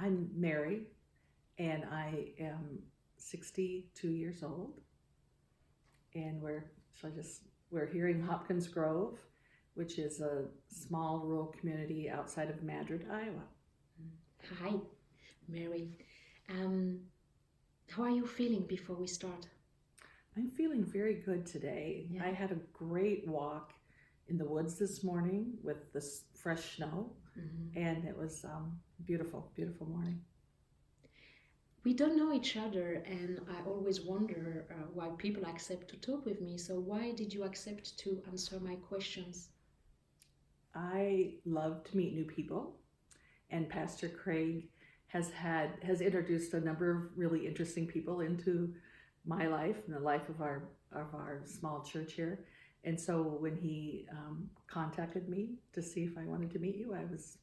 I'm Mary, and I am 62 years old, and we're here in Hopkins Grove, which is a small rural community outside of Madrid, Iowa. Hi, Mary. Um, how are you feeling before we start? I'm feeling very good today. Yeah. I had a great walk in the woods this morning with this fresh snow, and it was beautiful, beautiful morning. We don't know each other, and I always wonder why people accept to talk with me. So, why did you accept to answer my questions? I love to meet new people, and Pastor Craig has introduced a number of really interesting people into my life and the life of our small church here. And so when he contacted me to see if I wanted to meet you, I was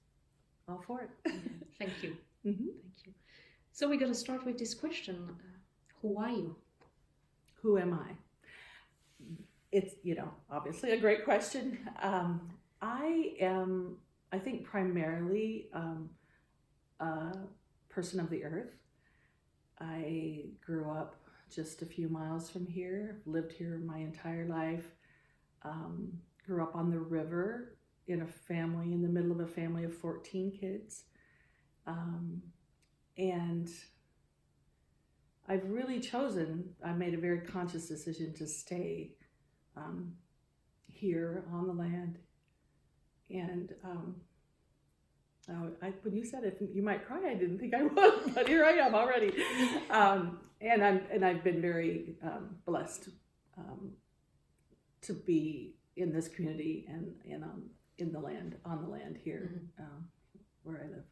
all for it. Yeah, thank you. Mm-hmm. Thank you. So we're going to start with this question. Who are you? Who am I? It's, obviously a great question. I am, I think, primarily a person of the earth. I grew up just a few miles from here, lived here my entire life, grew up on the river in the middle of a family of 14 kids. And I've really I made a very conscious decision to stay here on the land. And when you said if you might cry, I didn't think I would, but here I am already. And I've been very blessed to be in this community and on the land here where I live.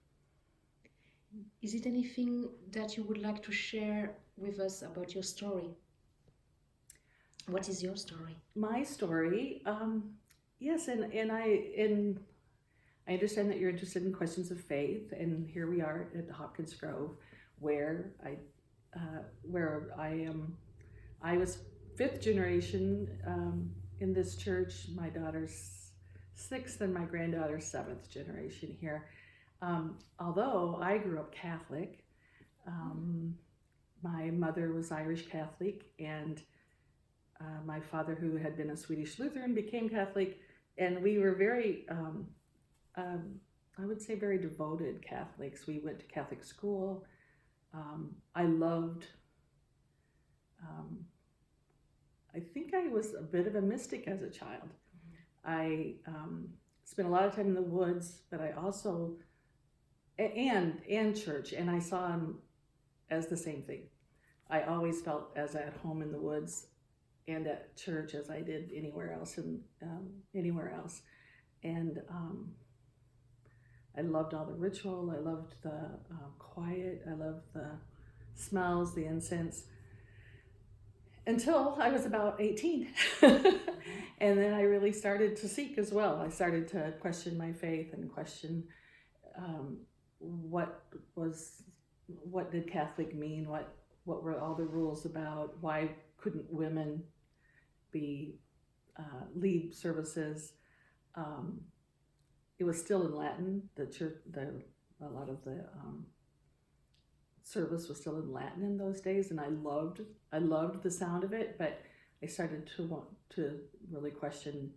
Is it anything that you would like to share with us about your story? What is your story? My story, yes, and I understand that you're interested in questions of faith, and here we are at Hopkins Grove, where I am. I was fifth generation in this church. My daughter's sixth, and my granddaughter's seventh generation here. Although I grew up Catholic, my mother was Irish Catholic, and my father, who had been a Swedish Lutheran, became Catholic, and we were very, I would say, very devoted Catholics. We went to Catholic school. I loved, I think I was a bit of a mystic as a child. I spent a lot of time in the woods, but I also, and church, and I saw him as the same thing. I always felt as at home in the woods and at church as I did anywhere else, and I loved all the ritual. I loved the quiet. I loved the smells, the incense, until I was about 18. And then I really started to seek as well. I started to question my faith and question what did Catholic mean? What were all the rules about? Why couldn't women lead services? It was still in Latin. The church, a lot of the service was still in Latin in those days, and I loved the sound of it. But I started to want to really question,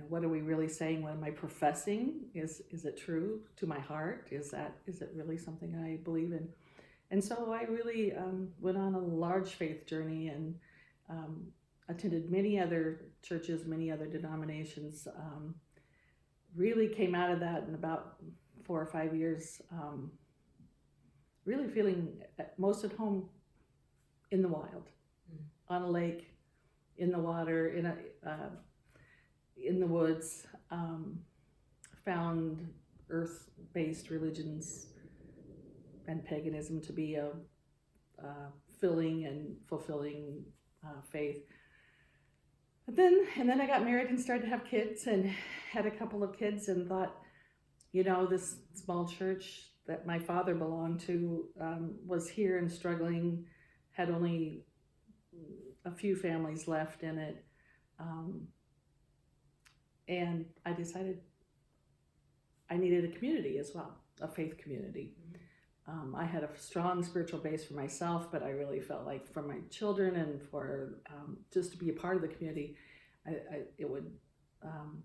what are we really saying? What am I professing? Is it true to my heart? Is it really something I believe in? And so I really went on a large faith journey and attended many other churches, many other denominations. Really came out of that in about 4 or 5 years, really feeling most at home in the wild, on a lake, in the water, in the woods. Found earth-based religions and paganism to be a filling and fulfilling faith. And then I got married and started to have kids, and had a couple of kids, and thought, this small church that my father belonged to was here and struggling, had only a few families left in it, and I decided I needed a community as well, a faith community. I had a strong spiritual base for myself, but I really felt like for my children and for just to be a part of the community, it would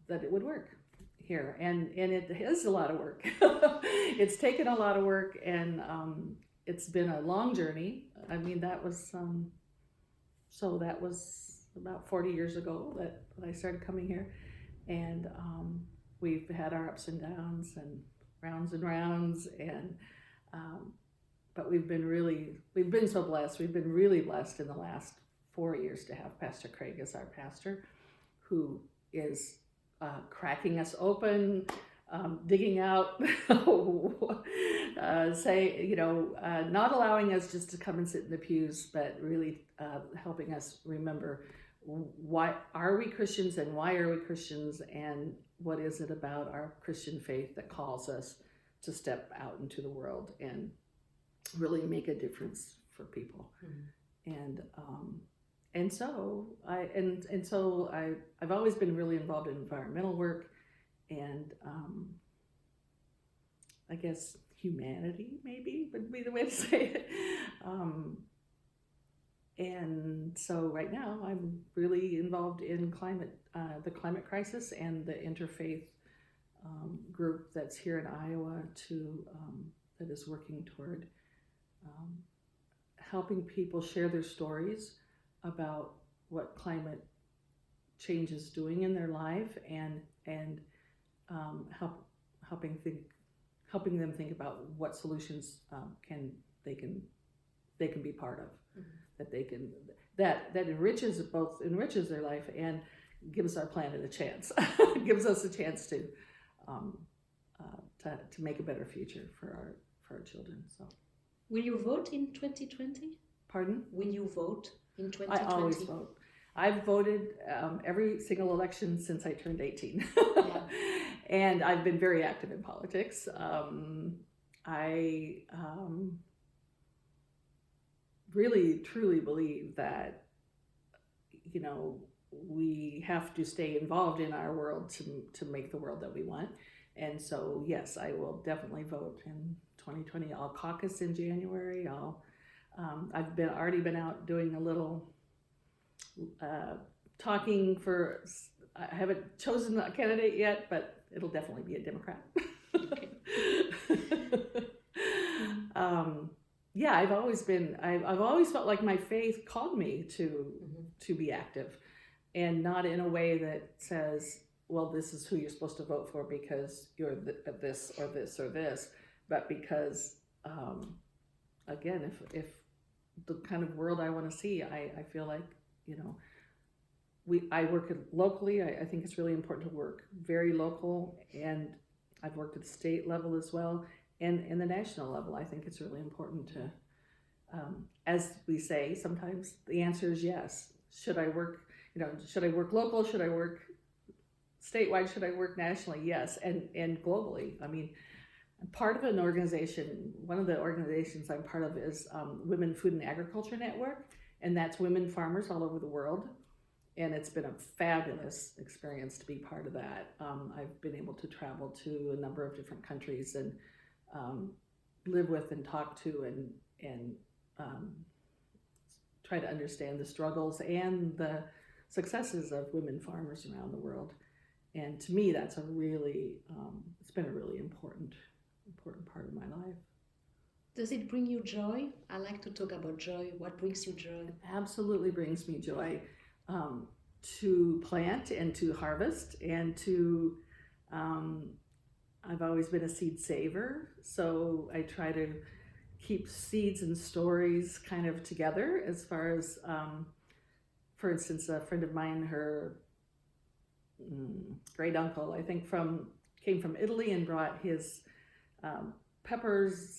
that it would work here, and it is a lot of work. It's taken a lot of work, and it's been a long journey. I mean, that was about 40 years ago that I started coming here, and we've had our ups and downs and rounds, and but we've been so blessed. We've been really blessed in the last 4 years to have Pastor Craig as our pastor, who is cracking us open, digging out, not allowing us just to come and sit in the pews, but really helping us remember why are we Christians and why are we Christians, and what is it about our Christian faith that calls us to step out into the world and really make a difference for people. And so I've always been really involved in environmental work, and I guess humanity maybe would be the way to say it. And so right now I'm really involved in the climate crisis and the interfaith group that's here in Iowa that is working toward helping people share their stories about what climate change is doing in their life, and helping them think about what solutions they can be part of, that enriches their life and gives our planet a chance, gives us a chance to make a better future for our children. So, will you vote in 2020? Pardon? Will you vote in 2020? I always vote. I've voted every single election since I turned 18. Yeah. And I've been very active in politics. I really, truly believe that, we have to stay involved in our world to make the world that we want. And so, yes, I will definitely vote in 2020. I'll caucus in January. I've already been out doing a little talking for. I haven't chosen a candidate yet, but it'll definitely be a Democrat. Okay. Yeah, I've always felt like my faith called me to be active, and not in a way that says, well, this is who you're supposed to vote for because you're this or this or this, but because again, if the kind of world I want to see, I feel like, I work locally. I think it's really important to work very local, and I've worked at the state level as well, and in the national level. I think it's really important to, as we say, sometimes the answer is yes. Should I work local? Should I work statewide? Should I work nationally? Yes, and globally. I mean, I'm part of an organization. One of the organizations I'm part of is Women Food and Agriculture Network, and that's women farmers all over the world. And it's been a fabulous experience to be part of that. I've been able to travel to a number of different countries and live with and talk to and try to understand the struggles and the successes of women farmers around the world. And to me, that's it's been a really important part of my life. Does it bring you joy? I like to talk about joy. What brings you joy? It absolutely brings me joy. To plant and to harvest and to I've always been a seed saver, so I try to keep seeds and stories kind of together as far as for instance, a friend of mine, her great uncle, I think came from Italy and brought his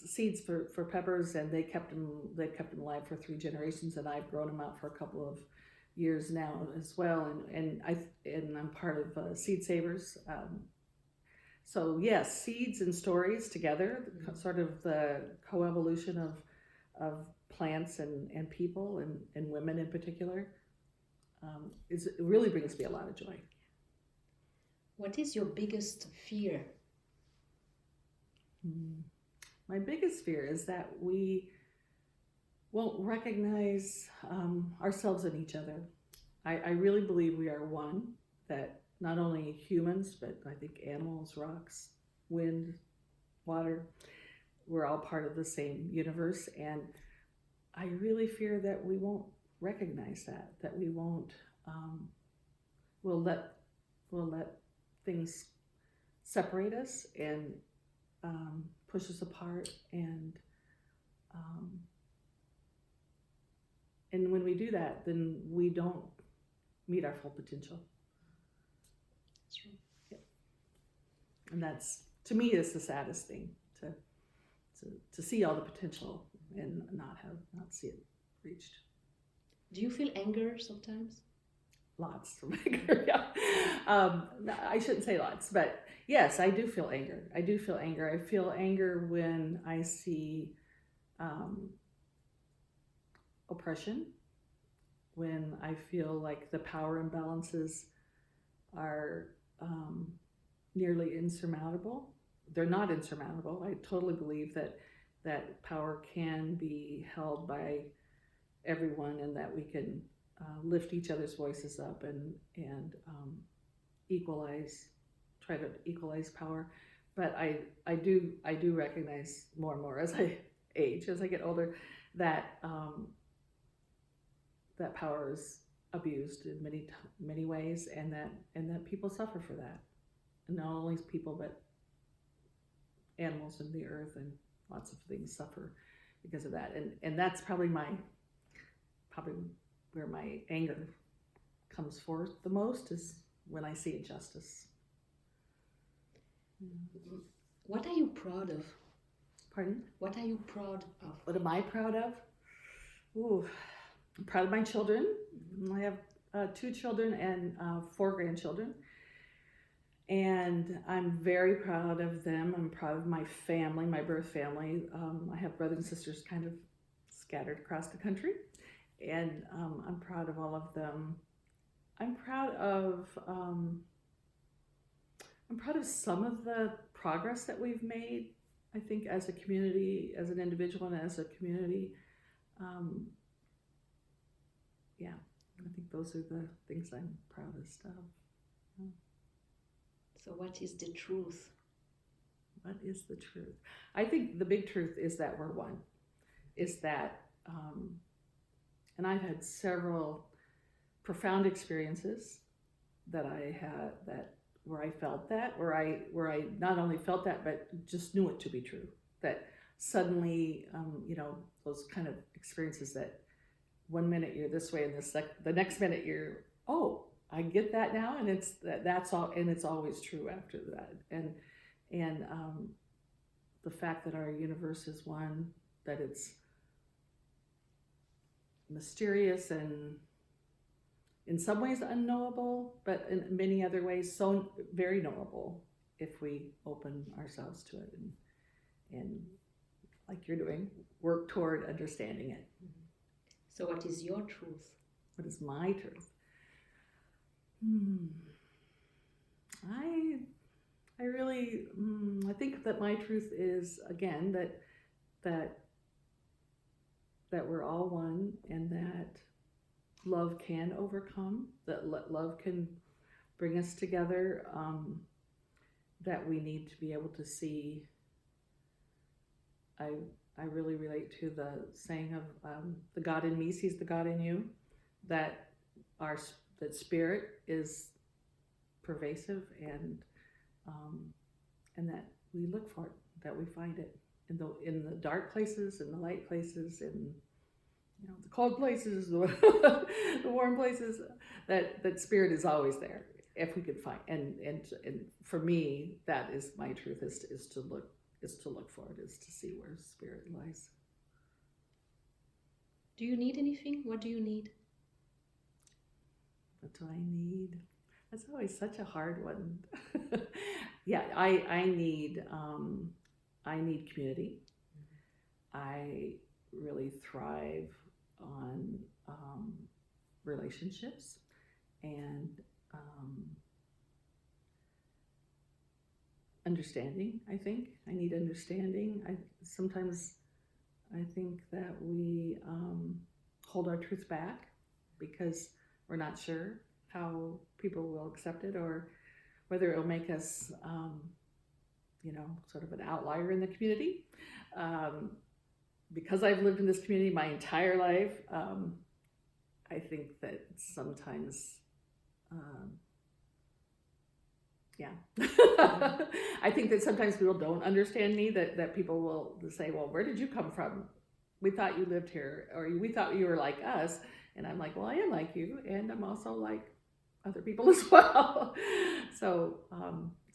seeds for peppers, and they kept him alive for 3 generations, and I've grown them out for a couple of years now as well, and I'm part of Seed Savers. So yes, seeds and stories together, sort of the coevolution of plants and people and women in particular, it really brings me a lot of joy. What is your biggest fear? my biggest fear is that we won't recognize ourselves in each other. I really believe we are one, that not only humans, but I think animals, rocks, wind, water, we're all part of the same universe. And I really fear that we won't recognize that we won't, we'll let, we'll let things separate us and push us apart. And when we do that, then we don't meet our full potential. That's true. And that's, to me, is the saddest thing, to see all the potential and not see it reached. Do you feel anger sometimes? Lots of anger. Yeah. I shouldn't say lots, but yes, I do feel anger. I feel anger when I see oppression, when I feel like the power imbalances are nearly insurmountable. They're not insurmountable. I totally believe that power can be held by everyone, and that we can lift each other's voices up and try to equalize power. But I do recognize more and more as I age, as I get older, that that power is abused in many ways, and that people suffer for that. And not only people, but animals in the earth and lots of things suffer because of that. And that's probably where my anger comes forth the most, is when I see injustice. What are you proud of? Pardon? What are you proud of? What am I proud of? Ooh, I'm proud of my children. I have 2 children and 4 grandchildren. And I'm very proud of them. I'm proud of my family, my birth family. I have brothers and sisters kind of scattered across the country. And I'm proud of all of them. I'm proud of some of the progress that we've made, I think, as a community, as an individual, and as a community. Yeah, I think those are the things I'm proudest of. Yeah. So what is the truth? What is the truth? I think the big truth is that we're one. Is that, and I've had several profound experiences that I had where I felt that, where I not only felt that, but just knew it to be true. That suddenly, those kind of experiences that one minute you're this way, and the next minute you're, oh, I get that now, and that's all, and it's always true after that. And the fact that our universe is one, that it's mysterious and in some ways unknowable, but in many other ways so very knowable if we open ourselves to it and like you're doing, work toward understanding it. So what is your truth? What is my truth? I really, I think that my truth is, again, that we're all one, and that love can overcome, that love can bring us together, that we need to be able to see. I really relate to the saying of the God in me sees the God in you, that that spirit is pervasive, and that we look for it, that we find it in the dark places, in the light places, in the cold places, the warm places. That spirit is always there if we could find. And for me, that is my truth: is to look for it, is to see where spirit lies. Do you need anything? What do you need? What do I need? That's always such a hard one. Yeah, I need community. I really thrive on relationships, and understanding. I think I need understanding. Sometimes I think that we hold our truth back because we're not sure how people will accept it, or whether it'll make us, sort of an outlier in the community. Because I've lived in this community my entire life, I think that sometimes, I think that sometimes people don't understand me, that people will say, well, where did you come from? We thought you lived here, or we thought you were like us. And I'm like, well, I am like you, and I'm also like other people as well. So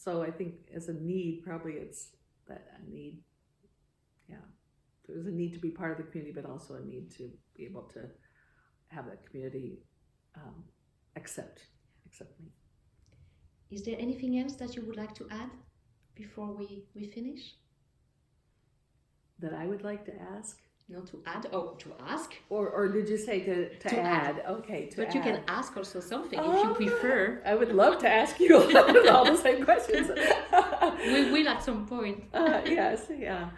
I think as a need, probably it's that a need. Yeah, there's a need to be part of the community, but also a need to be able to have that community accept me. Is there anything else that you would like to add before we finish? That I would like to ask? Not to add, to ask. Or did you say to add? Okay, But add. you can ask also something if you prefer. I would love to ask you all the same questions. We will at some point. Yes, yeah.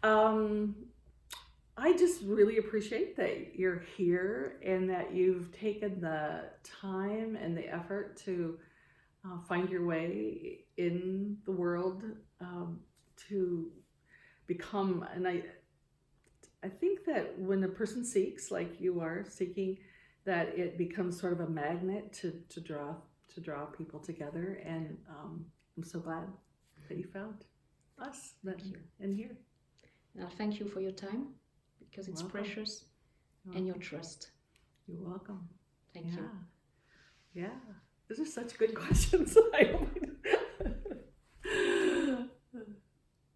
I just really appreciate that you're here and that you've taken the time and the effort to find your way in the world, to become, and I think that when a person seeks, like you are seeking, that it becomes sort of a magnet to draw people together, and I'm so glad that you found us in here. And thank you for your time, because it's precious, and your trust. You're welcome. Thank you. Yeah. Those are such good questions. I don't